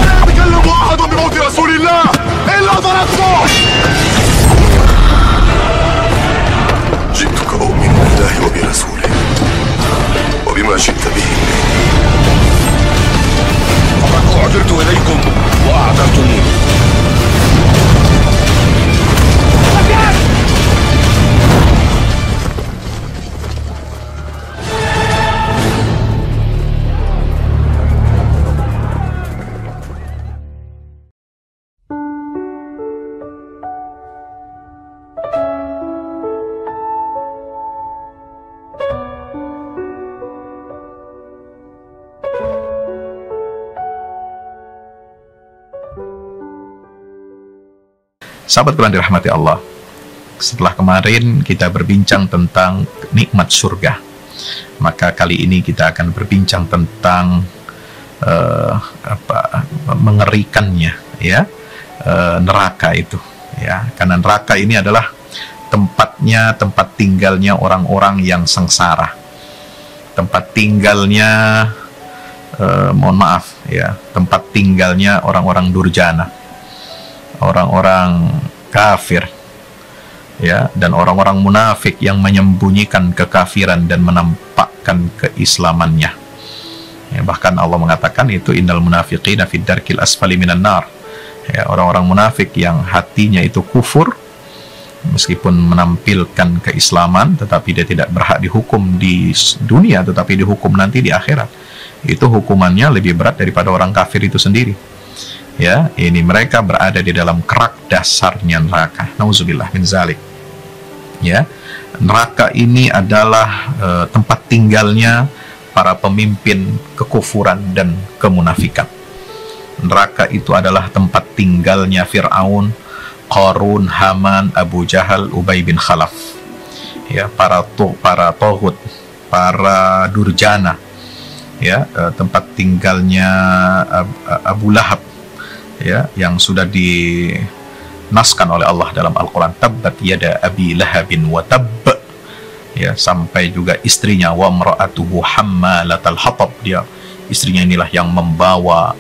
لا يتكلم أحد بموت رسول الله إلا ضربته. جئتك أؤمن بالله وبرسوله وبما شئت به. فقد أعذرت إليكم وأعذرتموني. Sahabat Quran dirahmati Allah, setelah kemarin kita berbincang tentang nikmat surga, maka kali ini kita akan berbincang tentang mengerikannya, ya, neraka itu, ya, karena neraka ini adalah tempat tinggalnya orang-orang yang sengsara, tempat tinggalnya, mohon maaf, ya, tempat tinggalnya orang-orang durjana, orang-orang kafir, ya, dan orang-orang munafik yang menyembunyikan kekafiran dan menampakkan keislamannya. Ya, bahkan Allah mengatakan itu innal munafiqina fid darkil asfali minan nar. Ya, orang-orang munafik yang hatinya itu kufur, meskipun menampilkan keislaman, tetapi dia tidak berhak dihukum di dunia, tetapi dihukum nanti di akhirat. Itu hukumannya lebih berat daripada orang kafir itu sendiri. Ya, ini mereka berada di dalam kerak dasarnya neraka. Nauzubillah min zalik. Ya, neraka ini adalah tempat tinggalnya para pemimpin kekufuran dan kemunafikan. Neraka itu adalah tempat tinggalnya Fir'aun, Qarun, Haman, Abu Jahal, Ubay bin Khalaf. Ya, para tohut, para durjana. Ya, tempat tinggalnya Abu Lahab, ya, yang sudah dinaskan oleh Allah dalam Al-Quran, tabbat yada abi lahabin wa tabb, ya, sampai juga istrinya wa mra'atuhu hammalatal hatab, dia istrinya inilah yang membawa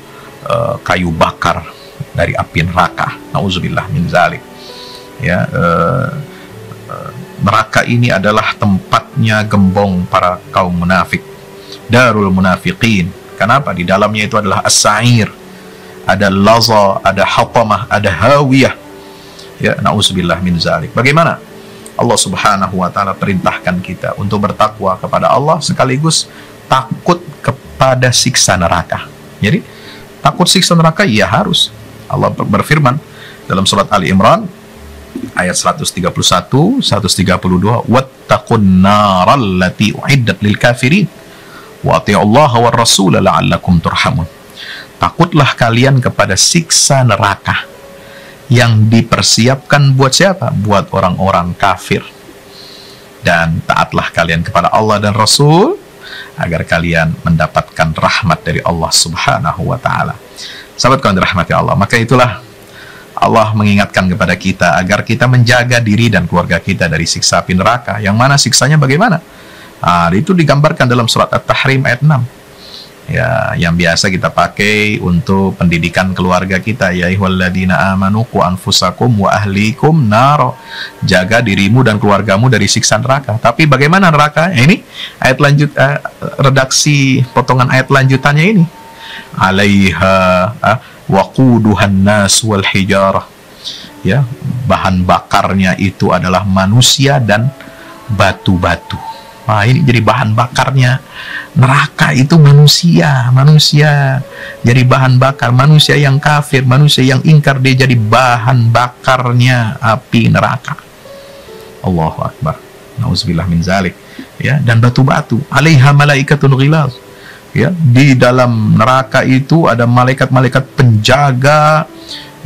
kayu bakar dari api neraka. Nauzubillah min zalik. Ya, neraka ini adalah tempatnya gembong para kaum munafik, darul munafiqin. Kenapa? Di dalamnya itu adalah as-sa'ir, ada laza, ada hatamah, ada hawiyah. Ya, na'udzubillah min zalik. Bagaimana Allah Subhanahu wa taala perintahkan kita untuk bertakwa kepada Allah sekaligus takut kepada siksa neraka. Jadi, takut siksa neraka ya harus. Allah berfirman dalam surat Ali Imran ayat 131, 132, wattaqun naral lati uiddat lil kafirin wa atiullaha war rasul la'allakum turhamun. Takutlah kalian kepada siksa neraka yang dipersiapkan buat siapa? Buat orang-orang kafir. Dan taatlah kalian kepada Allah dan Rasul agar kalian mendapatkan rahmat dari Allah Subhanahu wa ta'ala. Sahabat kawan dirahmati Allah, maka itulah Allah mengingatkan kepada kita agar kita menjaga diri dan keluarga kita dari siksa api neraka. Yang mana siksanya bagaimana? Itu digambarkan dalam surat At-Tahrim ayat 6. Ya, yang biasa kita pakai untuk pendidikan keluarga kita, ya ayyuhalladzina amanu qu anfusakum wa ahlikum nar. Jaga dirimu dan keluargamu dari siksa neraka. Tapi bagaimana neraka? Ini ayat lanjut, redaksi potongan ayat lanjutannya ini. Alaiha waquduhan nas wal hijarah. Ya, bahan bakarnya itu adalah manusia dan batu-batu. Nah, ini jadi bahan bakarnya neraka itu manusia jadi bahan bakar, manusia yang kafir, manusia yang ingkar, dia jadi bahan bakarnya api neraka. Allahu Akbar. Nauzubillah min zalik. Ya, dan batu-batu. Alaiha malaikatun ghilaz. Ya, di dalam neraka itu ada malaikat-malaikat penjaga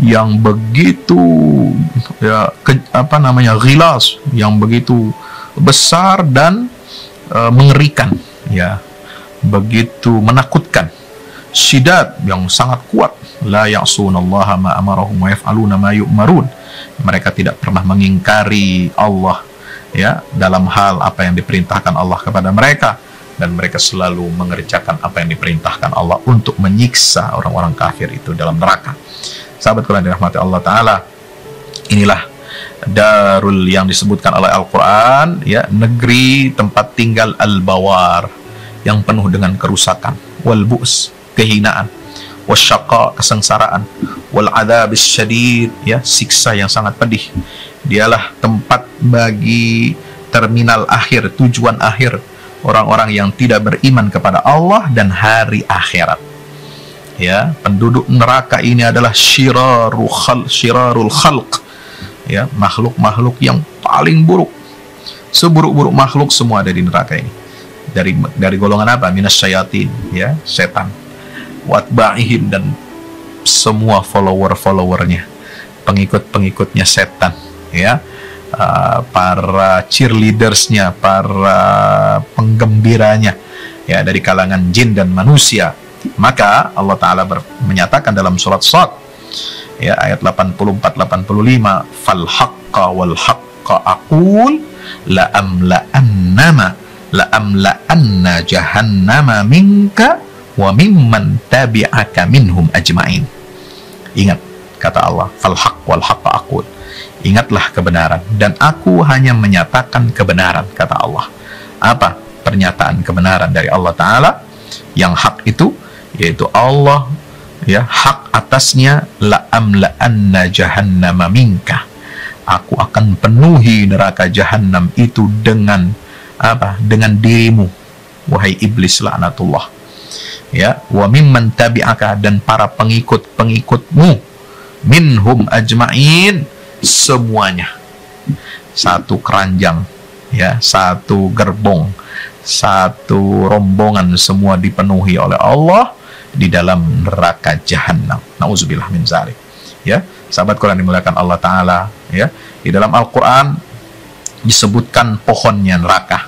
yang begitu, ya, ghilaz, yang begitu besar dan mengerikan, ya, begitu menakutkan. Syidad, yang sangat kuat. La ya'sunallaha ma amarahum wa yaf'aluna ma yu'marun. Mereka tidak pernah mengingkari Allah, ya, dalam hal apa yang diperintahkan Allah kepada mereka, dan mereka selalu mengerjakan apa yang diperintahkan Allah untuk menyiksa orang-orang kafir itu dalam neraka. Sahabat kalian dirahmati Allah Ta'ala, inilah darul yang disebutkan oleh Al-Quran, ya, negeri tempat tinggal al-bawar, yang penuh dengan kerusakan, wal bu's, kehinaan, wasyaqa, kesengsaraan, wal adzabis syadid, ya, siksa yang sangat pedih. Dialah tempat bagi terminal akhir, tujuan akhir orang-orang yang tidak beriman kepada Allah dan hari akhirat. Ya, penduduk neraka ini adalah syirarul khalq, ya, makhluk-makhluk yang paling buruk. Seburuk-buruk makhluk semua ada di neraka ini. Dari golongan apa? Minasyayatin, ya, setan. Watba'ihim, dan semua follower-followernya, pengikut-pengikutnya setan, ya. Para cheerleadersnya, para penggembiranya, ya, dari kalangan jin dan manusia. Maka Allah Ta'ala menyatakan dalam surat Shad, ya, ayat 84-85, fal haqqa wal haqqa aqul la'amla'anna jahannama minka wa mimman tabi'aka minhum ajma'in. Ingat, kata Allah, fal haqq wal haqqa aqul, ingatlah kebenaran dan aku hanya menyatakan kebenaran, kata Allah. Apa pernyataan kebenaran dari Allah Ta'ala? Yang hak itu, yaitu Allah, ya, hak atasnya, la'amla'anna jahannama minka, aku akan penuhi neraka jahannam itu dengan apa? Dengan dirimu, wahai iblis laknatullah, ya, wa mimman tabi'aka, dan para pengikut-pengikutmu, minhum ajma'in, semuanya, satu keranjang, ya, satu gerbong, satu rombongan, semua dipenuhi oleh Allah di dalam neraka jahanam. Nauzubillah min zalik. Ya, sahabat Quran dimuliakan Allah Ta'ala, ya, di dalam Al-Quran disebutkan pohonnya neraka.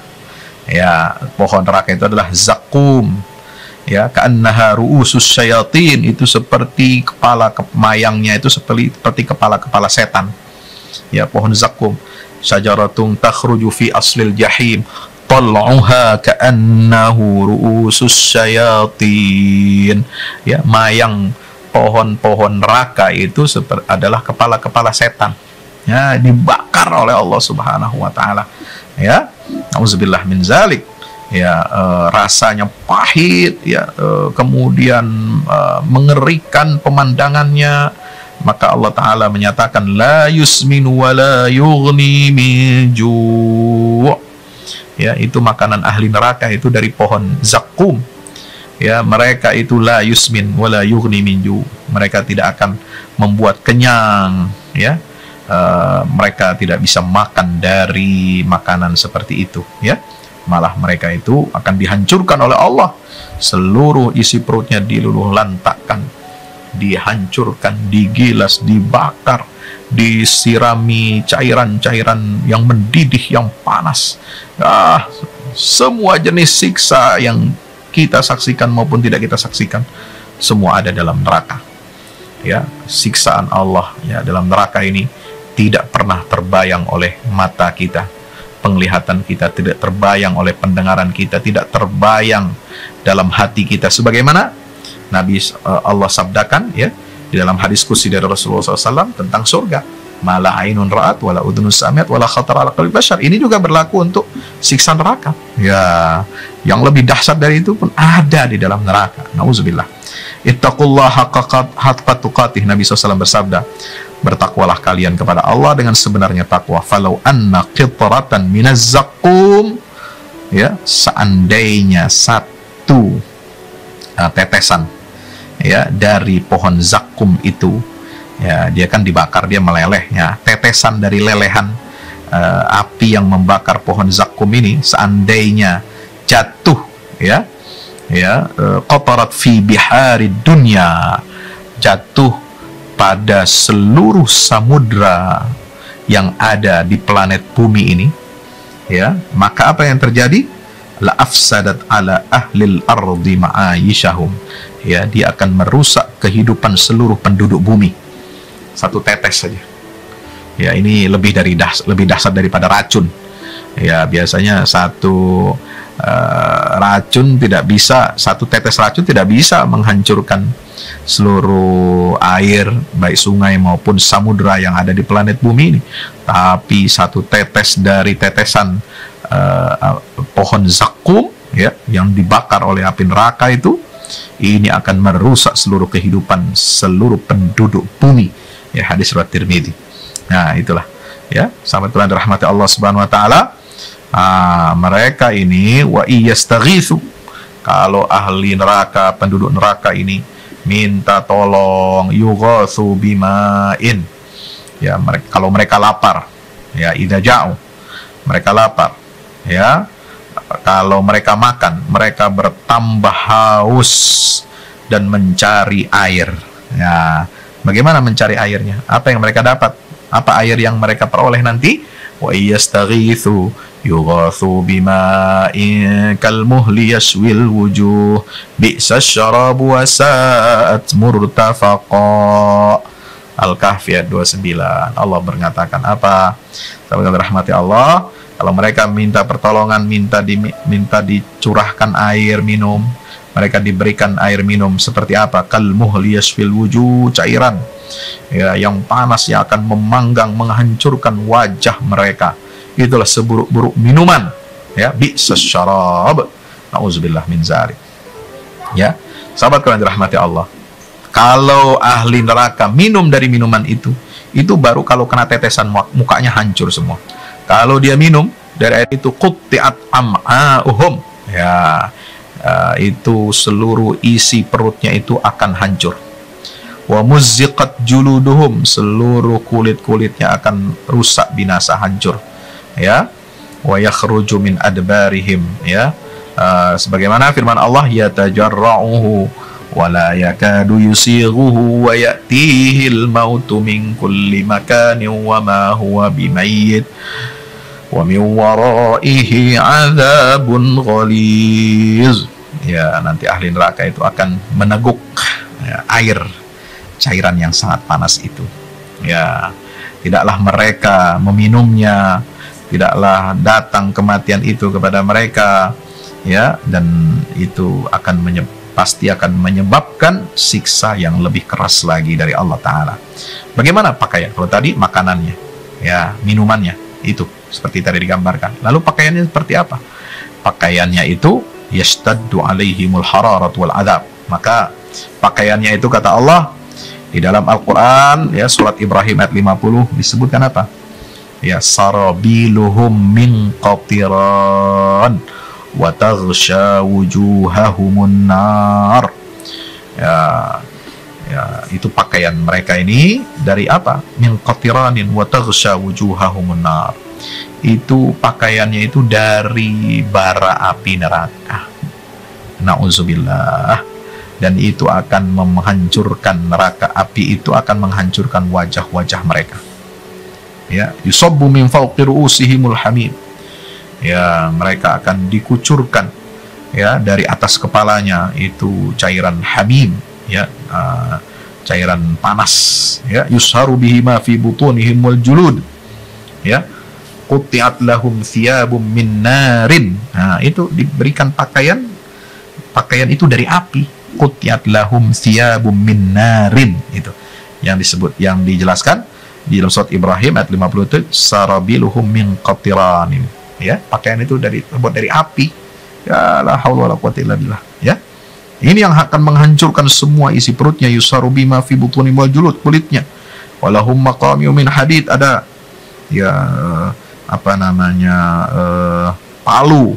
Ya, pohon neraka itu adalah zakum, ya, ka'annaha ru'usus syayatin, itu seperti kepala mayangnya itu seperti kepala-kepala setan. Ya, pohon zakum, syajaratun takhruju fi aslil jahim tal'uha ka'annahu ru'usus syayatin. Ya, mayang pohon-pohon neraka itu adalah kepala-kepala setan. Ya, dibakar oleh Allah Subhanahu wa Ta'ala. Ya, auzubillah min zalik. Ya, rasanya pahit, ya, kemudian mengerikan pemandangannya. Maka Allah Ta'ala menyatakan la yusminu wa la yughni min ju'. Ya, itu makanan ahli neraka itu dari pohon zakum. Ya, mereka itu la yusmin wa la yughni min ju'. Mereka tidak akan membuat kenyang, ya. Mereka tidak bisa makan dari makanan seperti itu, ya. Malah mereka itu akan dihancurkan oleh Allah. Seluruh isi perutnya diluluh lantakkan, dihancurkan, digilas, dibakar, disirami cairan-cairan yang mendidih, yang panas. Semua jenis siksa yang kita saksikan maupun tidak kita saksikan, semua ada dalam neraka. Ya, siksaan Allah, ya, dalam neraka ini tidak pernah terbayang oleh mata kita, penglihatan kita tidak terbayang oleh pendengaran kita, tidak terbayang dalam hati kita. Sebagaimana Nabi Allah sabdakan, ya, di dalam hadis qudsi dari Rasulullah SAW tentang surga, mala ainun ra'at wala udhunus sami'at wala khatara ala qalbi bashar. Ini juga berlaku untuk siksa neraka. Ya, yang lebih dahsyat dari itu pun ada di dalam neraka. Nauzubillah. Ittaqullaha haqqa tuqatih. Nabi SAW bersabda, bertakwalah kalian kepada Allah dengan sebenarnya takwa. Falau anna qitratan minaz zakum, ya, seandainya satu tetesan, ya, dari pohon zakum itu, ya, dia kan dibakar, dia meleleh, ya, tetesan dari lelehan api yang membakar pohon zakum ini seandainya jatuh, ya, qatarat fi bihari dunya, jatuh pada seluruh samudra yang ada di planet bumi ini, ya, maka apa yang terjadi? La afsadat ala ahlil ardi ma'ayishahum, ya, dia akan merusak kehidupan seluruh penduduk bumi. Satu tetes saja, ya, ini lebih dahsyat daripada racun. Ya, biasanya satu racun tidak bisa, satu tetes racun tidak bisa menghancurkan seluruh air, baik sungai maupun samudra yang ada di planet bumi ini. Tapi satu tetes dari tetesan pohon zakum, ya, yang dibakar oleh api neraka itu, ini akan merusak seluruh kehidupan seluruh penduduk bumi. Ya, hadis riwayat Tirmidzi. Nah, itulah, ya, sahabat Tuhan dirahmati Allah Subhanahu wa taala. Mereka ini wa iyastaghitsu, kalau ahli neraka, penduduk neraka ini minta tolong, yughatsu bima'in, ya, kalau mereka lapar, ya, idza ja'u, mereka lapar, ya, kalau mereka makan, mereka bertambah haus dan mencari air. Ya, bagaimana mencari airnya? Apa yang mereka dapat? Apa air yang mereka peroleh nanti? Wa iyastaghitsu yughatsu bima'in kalmuhli yashwil wujuh bi'sa syarabu wa sa'at murtafaqa. Al-Kahfi ayat 29. Allah mengatakan apa? Sahabat rahmati Allah, kalau mereka minta pertolongan, minta dicurahkan air minum, mereka diberikan air minum seperti apa? Kalmuhli yashwil wujuh, cairan, ya, yang panas yang akan memanggang, menghancurkan wajah mereka. Itulah seburuk-buruk minuman, ya, bi'sas syarab, nauzubillah min zalik. Ya, sahabat kalian dirahmati Allah, kalau ahli neraka minum dari minuman itu baru kalau kena tetesan mukanya hancur semua. Kalau dia minum dari air itu, qutti'at am'a'uhum, ya, itu seluruh isi perutnya itu akan hancur. Wa muzziqat juluduhum, seluruh kulit-kulitnya akan rusak, binasa, hancur. Ya, wa yakhruju min adbarihim, ya, sebagaimana firman Allah, yatajarra'uhu wa la yakadu yusighuhu wa ya'tihil mautu min kulli makanin wa ma huwa bimayyit wa min waraihi 'adzabun ghaliz. Ya, nanti ahli neraka itu akan meneguk, ya, air, cairan yang sangat panas itu. Ya, tidaklah mereka meminumnya, tidaklah datang kematian itu kepada mereka, ya, dan itu akan pasti akan menyebabkan siksa yang lebih keras lagi dari Allah Ta'ala. Bagaimana pakaian? Kalau tadi makanannya, ya, minumannya, itu seperti tadi digambarkan. Lalu pakaiannya seperti apa? Pakaiannya itu yashtaddu alaihimul hararat wal adab. Maka pakaiannya itu, kata Allah di dalam Al-Quran, ya, surat Ibrahim ayat 50 disebutkan apa? Ya, sarabiluhum min qatiran wa taghsha wujuhahumun nar. Ya, itu pakaian mereka ini dari apa? Min qatiranin wa taghsha wujuhahumun nar. Itu pakaiannya itu dari bara api neraka. Nauzubillah. Dan itu akan menghancurkan, neraka api itu akan menghancurkan wajah-wajah mereka. Ya, yusabbu min fawqi ru'usihimul hamim. Ya, mereka akan dikucurkan, ya, dari atas kepalanya itu cairan hamim, ya, cairan panas, ya, yusharu bihi ma fi butunihim wal julud, ya, qutti'at lahum thiyabum min narin. Nah, itu diberikan pakaian itu dari api. Qutti'at lahum thiyabum min narin, itu yang disebut, yang dijelaskan di dalam surat Ibrahim ayat 50 itu, sarabiluhum min qatiranin, ya, pakaian itu terbuat dari api. Ya, la haula wala quwwata illa billah, ya. Ini yang akan menghancurkan semua isi perutnya, yusaru bima fi butuni wal julud, kulitnya. Walahum maqami'u min hadid, ada, ya, apa namanya, palu,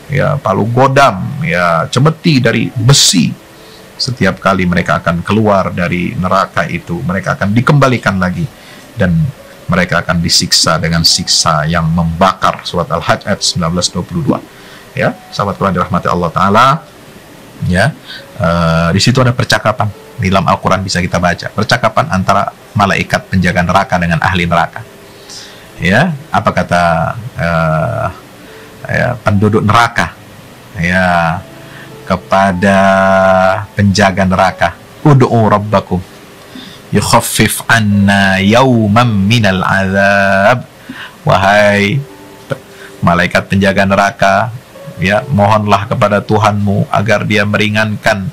ya, palu godam, ya, cemeti dari besi. Setiap kali mereka akan keluar dari neraka itu, mereka akan dikembalikan lagi, dan mereka akan disiksa dengan siksa yang membakar. Surat Al-Hajj ayat 19-22. Ya, sahabat Quran dirahmati Allah Ta'ala, ya, di situ ada percakapan. Di dalam Al-Quran bisa kita baca percakapan antara malaikat penjaga neraka dengan ahli neraka. Ya, apa kata ya, penduduk neraka, ya, kepada penjaga neraka, ud'u rabbakum yukhaffif anna yawman minal azab. Wahai malaikat penjaga neraka, ya, mohonlah kepada Tuhanmu agar dia meringankan,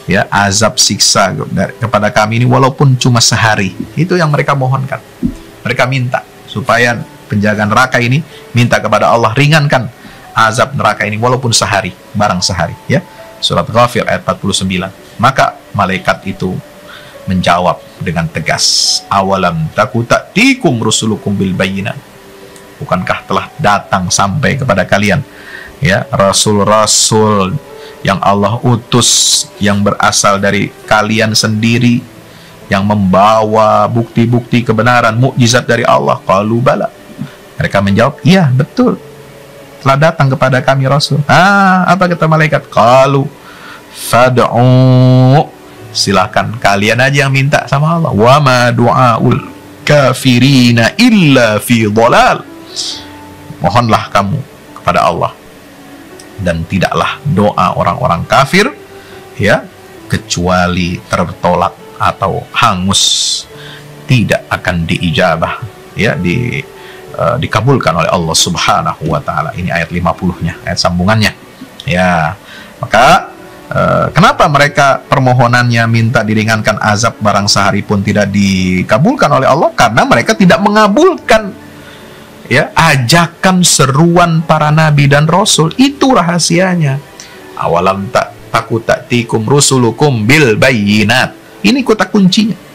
ya, azab siksa kepada kami ini walaupun cuma sehari. Itu yang mereka mohonkan. Mereka minta supaya penjaga neraka ini minta kepada Allah, ringankan azab neraka ini walaupun sehari, barang sehari, ya. Surat Ghafir ayat 49. Maka malaikat itu menjawab dengan tegas, awalam taku ta'tikum rusulukum bil bayyinat, bukankah telah datang sampai kepada kalian, ya, rasul-rasul yang Allah utus yang berasal dari kalian sendiri, yang membawa bukti-bukti kebenaran, mukjizat dari Allah? Qalu bala. Mereka menjawab, iya betul, telah datang kepada kami rasul. Apa kata malaikat? Qalu fad'u, silahkan kalian aja yang minta sama Allah. Wa ma du'aul kafirina illa fi dhalal, mohonlah kamu kepada Allah, dan tidaklah doa orang-orang kafir, ya, kecuali tertolak atau hangus, tidak akan diijabah, ya, dikabulkan oleh Allah Subhanahu wa taala. Ini ayat 50-nya, ayat sambungannya. Ya, maka kenapa mereka permohonannya minta diringankan azab barang sehari pun tidak dikabulkan oleh Allah? Karena mereka tidak mengabulkan, ya, ajakan seruan para nabi dan rasul. Itu rahasianya. Awalam taku ta'tikum rusulukum bil bayyinat. Ini kata kuncinya.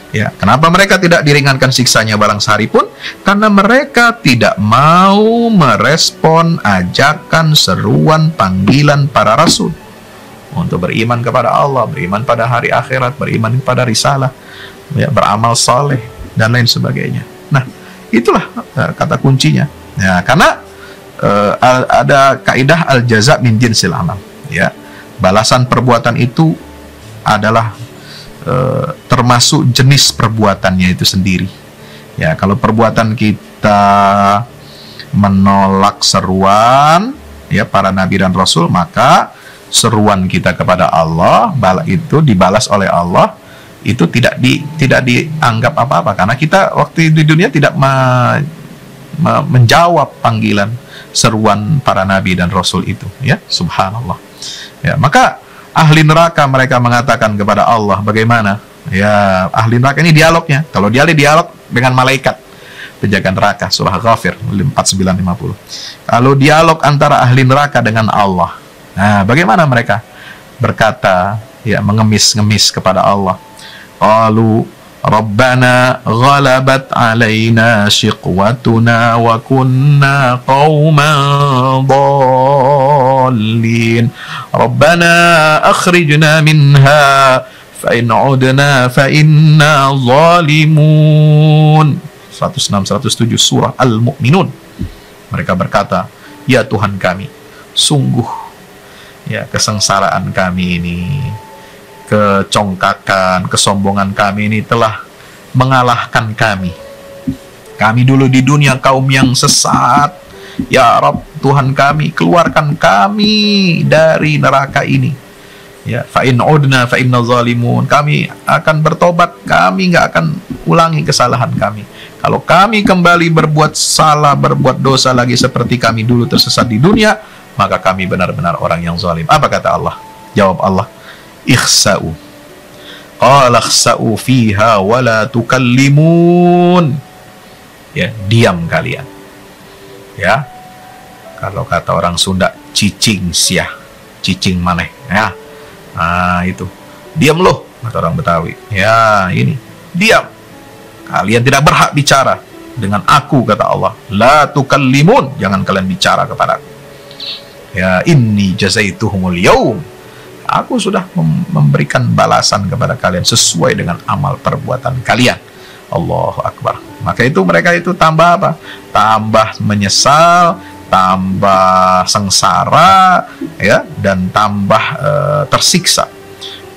Ya, kenapa mereka tidak diringankan siksanya barang sehari pun? Karena mereka tidak mau merespon ajakan, seruan, panggilan para rasul untuk beriman kepada Allah, beriman pada hari akhirat, beriman pada risalah, ya, beramal saleh dan lain sebagainya. Nah, itulah kata kuncinya. Ya, karena ada kaidah al jaza min jinsil amal, ya. Balasan perbuatan itu adalah termasuk jenis perbuatannya itu sendiri. Ya, kalau perbuatan kita menolak seruan, ya, para nabi dan rasul, maka seruan kita kepada Allah itu dibalas oleh Allah, itu tidak dianggap apa-apa, karena kita waktu di dunia tidak menjawab panggilan seruan para nabi dan rasul itu, ya. Subhanallah. Ya, maka ahli neraka mereka mengatakan kepada Allah, bagaimana? Ya, ahli neraka ini dialognya. Kalau dia dialog dengan malaikat penjaga neraka, surah Ghafir 49-50. Kalau dialog antara ahli neraka dengan Allah, nah, bagaimana mereka berkata, ya, mengemis-ngemis kepada Allah? Qalu Rabbana ghalabat alaina shiqwatuna wa kunna qauman dallin. Rabbana akhrijna minha fa in 'udna fa inna zalimun. 106-107 surah Al-Mu'minun. Mereka berkata, ya Tuhan kami, sungguh, ya, kesengsaraan kami ini, kecongkakan, kesombongan kami ini telah mengalahkan kami. Kami dulu di dunia kaum yang sesat. Ya Rabb, Tuhan kami, keluarkan kami dari neraka ini. Ya, fa in udna fa inna zalimun. Kami akan bertobat, kami nggak akan ulangi kesalahan kami. Kalau kami kembali berbuat salah, berbuat dosa lagi seperti kami dulu tersesat di dunia, maka kami benar-benar orang yang zalim. Apa kata Allah? Jawab Allah, ikhsa'u. Qala ikhsa'u fiha wa la tukallimun. Ya, diam kalian. Ya. Kalau kata orang Sunda, cicing siah, cicing maneh, ya. Nah, itu. Diam loh, kata orang Betawi. Ya, ini. Diam. Kalian tidak berhak bicara dengan aku, kata Allah. La tukallimun, jangan kalian bicara kepadaku. Ya, inni jazaituhumul yaum. Aku sudah memberikan balasan kepada kalian sesuai dengan amal perbuatan kalian. Allahu Akbar. Maka itu mereka itu tambah apa? Tambah menyesal, tambah sengsara, ya, dan tambah tersiksa.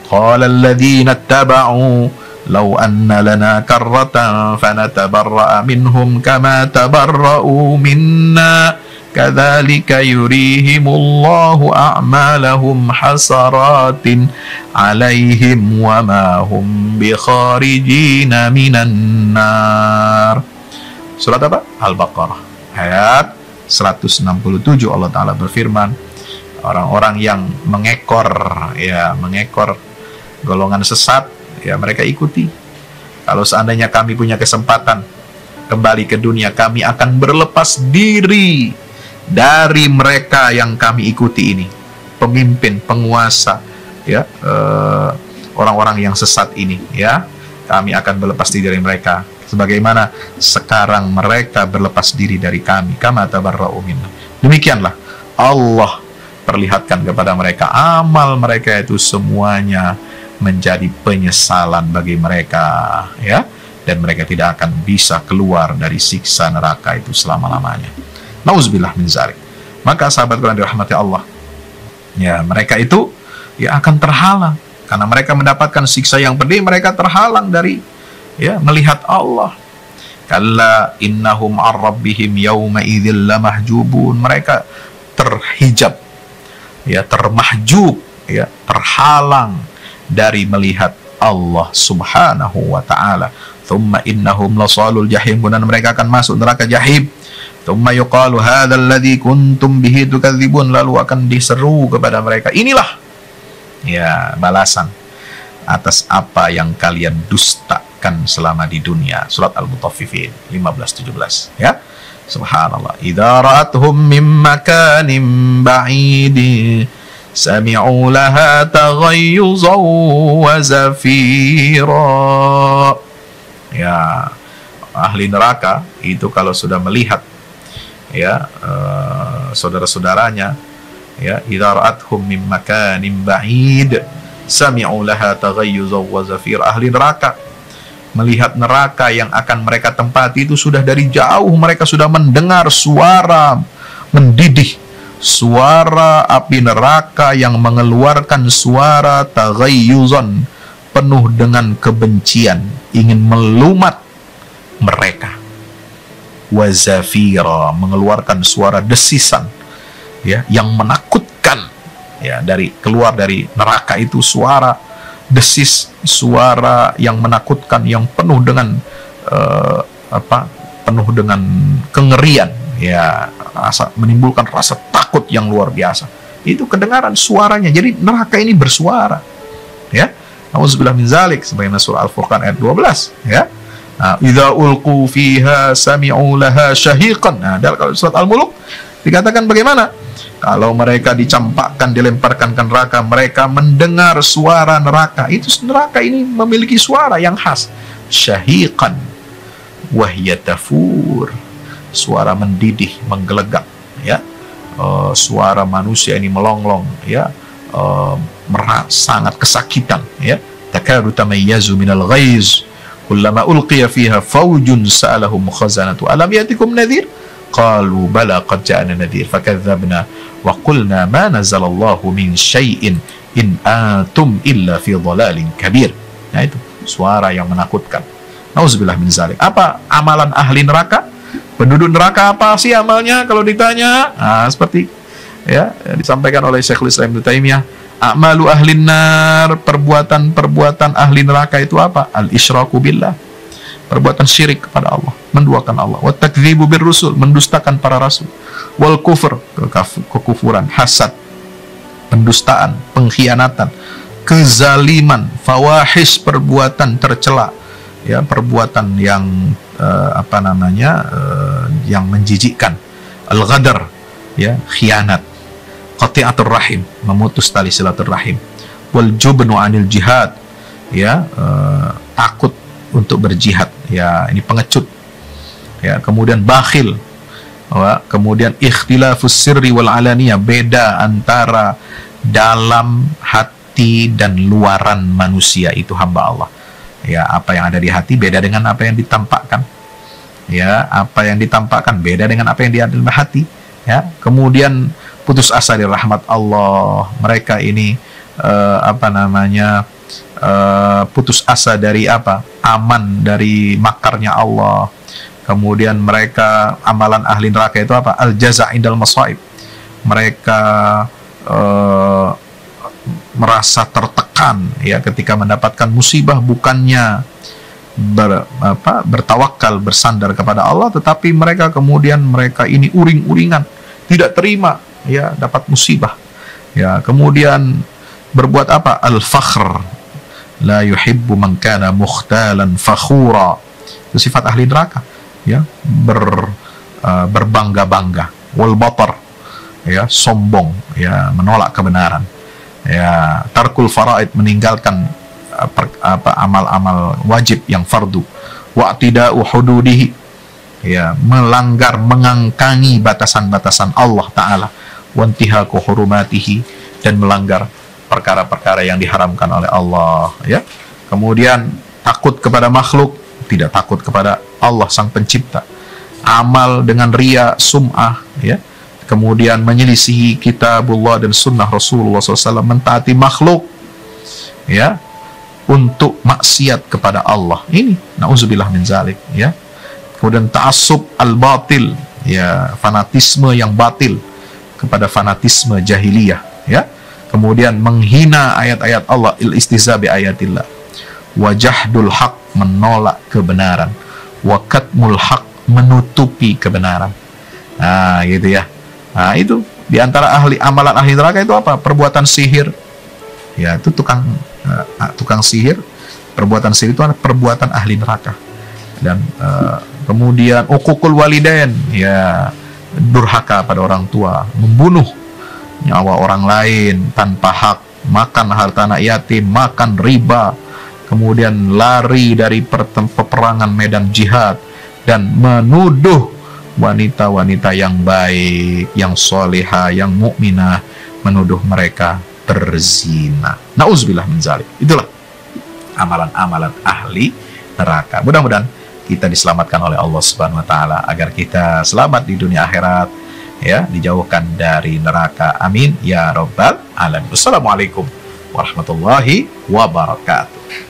Qala alladziina ittaba'u law anna lana karratan fanatabarra'a minhum kama tabarra'u minna kadzalika yurihimullahu a'malahum hasaratin 'alaihim wa ma hum bikharijina minan nar. Surat apa? Al-Baqarah ayat 167 Allah Ta'ala berfirman, orang-orang yang mengekor golongan sesat, ya mereka ikuti. Kalau seandainya kami punya kesempatan kembali ke dunia, kami akan berlepas diri dari mereka yang kami ikuti ini, pemimpin, penguasa, ya, orang-orang yang sesat ini, ya, kami akan berlepas diri dari mereka, sebagaimana sekarang mereka berlepas diri dari kami. Kama tabarra'u minna. Demikianlah Allah perlihatkan kepada mereka amal mereka itu semuanya menjadi penyesalan bagi mereka, ya, dan mereka tidak akan bisa keluar dari siksa neraka itu selama-lamanya. Nauzubillah min zalik. Maka sahabat Quran dirahmati Allah, ya, mereka itu ya akan terhalang karena mereka mendapatkan siksa yang pedih. Mereka terhalang dari, ya, melihat Allah. Kalla innahum an rabbihim yawma idzil lamahjubun. Mereka terhijab, ya, termahjub, ya, terhalang dari melihat Allah Subhanahu wa ta'ala. Thumma innahum lasalul jahim. Kemudian mereka akan masuk neraka jahim. Thumma yuqalu hadzal ladzi kuntum bihi tukadzibun. Lalu akan diseru kepada mereka, inilah, ya, balasan atas apa yang kalian dustakan selama di dunia. Surat Al-Mutaffifin 15-17, ya. Subhanallah. Idza ra'atuhum min makanin ba'idin sami'u laha taghayyuzan wa zafira. Ya, ahli neraka itu kalau sudah melihat, ya, saudara-saudaranya, ya, idza ra'atuhum min makanin ba'id sami'u laha taghayyuzan wa zafira. Ahli neraka melihat neraka yang akan mereka tempati itu sudah dari jauh. Mereka sudah mendengar suara mendidih, suara api neraka yang mengeluarkan suara taghayyuzan, penuh dengan kebencian, ingin melumat mereka. Wa zafira, mengeluarkan suara desisan, ya, yang menakutkan, ya, keluar dari neraka itu suara desis, suara yang menakutkan, yang penuh dengan penuh dengan kengerian, ya, menimbulkan rasa takut yang luar biasa. Itu kedengaran suaranya. Jadi neraka ini bersuara, ya. Auzubillahi min zalik, sebagaimana surah Al-Furqan ayat 12, ya. Idza ulqu fiha sami'u laha syahiqan. Nah, dalam surat Al-Mulk dikatakan bagaimana? Kalau mereka dicampakkan, dilemparkan ke neraka, mereka mendengar suara neraka. Itu neraka ini memiliki suara yang khas. Syahiqan wahya tafur. Suara mendidih, menggelegak, ya. Suara manusia ini melonglong, ya. Sangat kesakitan, ya. Takadu tamayyazu minal ghaiz. Kullama ulqiya fiha faujun sa'alahum khazanatu alam yatikum nadhir. Qalu bala qad ja'ana nadhir fakadzabna wa qulna ma nazzalallahu min syai'in in antum illa fi dhalalin kabir. Nah, itu suara yang menakutkan. Nauzubillah min zalik. Apa amalan ahli neraka? Penduduk neraka apa sih amalnya kalau ditanya? Nah, seperti, ya, disampaikan oleh Syekhul Islam Ibnu Taimiyah, a'malu ahlin nar, perbuatan-perbuatan ahli neraka itu apa? Al-isyraku billah, perbuatan syirik kepada Allah, menduakan Allah. Wa takdzibu bir rusul, mendustakan para rasul. Wal kufur, kekufuran, hasad, pendustaan, pengkhianatan, kezaliman, fawahish, perbuatan tercela, ya, perbuatan yang yang menjijikkan, al-ghadar, ya, khianat, qati'atur rahim, memutus tali silaturahim, wal jubnu anil jihad, ya, takut untuk berjihad, ya, ini pengecut, ya, kemudian bakhil, kemudian ikhtilafus sirri wal alaniyah, beda antara dalam hati dan luaran manusia itu hamba Allah, ya, apa yang ada di hati beda dengan apa yang ditampakkan, ya, apa yang ditampakkan beda dengan apa yang di dalam hati, ya. Kemudian putus asa dari rahmat Allah, mereka ini putus asa dari aman dari makarnya Allah. Kemudian mereka, amalan ahli neraka itu apa? Al-jaza' indal masaib. Mereka merasa tertekan, ya, ketika mendapatkan musibah, bukannya bertawakal, bersandar kepada Allah, tetapi mereka kemudian ini uring-uringan, tidak terima, ya, dapat musibah, ya, kemudian berbuat apa? Al-fakhr, la yuhibbu man kana mukhtalan fakhura. Itu sifat ahli neraka, ya, berbangga-bangga. Wal batar, ya, sombong, ya, menolak kebenaran, ya, tarkul faraid, meninggalkan amal-amal wajib yang fardu, wa'tida'u hududihi, ya, melanggar, mengangkangi batasan-batasan Allah Ta'ala, wantihaku hurumatihi, dan melanggar perkara-perkara yang diharamkan oleh Allah, ya. Kemudian takut kepada makhluk, tidak takut kepada Allah Sang Pencipta. Amal dengan riya, sum'ah, ya. Kemudian menyelisihi kitabullah dan sunnah Rasulullah SAW, mentaati makhluk, ya, untuk maksiat kepada Allah. Ini na'udzubillah min zalik, ya. Kemudian ta'assub al-batil, ya, fanatisme yang batil kepada fanatisme jahiliyah, ya. Kemudian menghina ayat-ayat Allah, il-istihza bi ayatillah, wajahdul haq, menolak kebenaran, wa katmul haq, menutupi kebenaran. Nah, gitu ya. Nah, itu diantara amalan ahli neraka itu apa? Perbuatan sihir, ya, itu tukang sihir. Perbuatan sihir itu adalah perbuatan ahli neraka. Dan kemudian uququl walidain, ya, durhaka pada orang tua, membunuh nyawa orang lain tanpa hak, makan harta anak yatim, makan riba, kemudian lari dari peperangan medan jihad, dan menuduh wanita-wanita yang baik, yang solehah, yang mukminah, menuduh mereka berzina. Nauzubillah min zalik. Itulah amalan-amalan ahli neraka. Mudah-mudahan kita diselamatkan oleh Allah Subhanahu wa taala, agar kita selamat di dunia akhirat, ya, dijauhkan dari neraka. Amin ya rabbal alamin. Wassalamualaikum warahmatullahi wabarakatuh.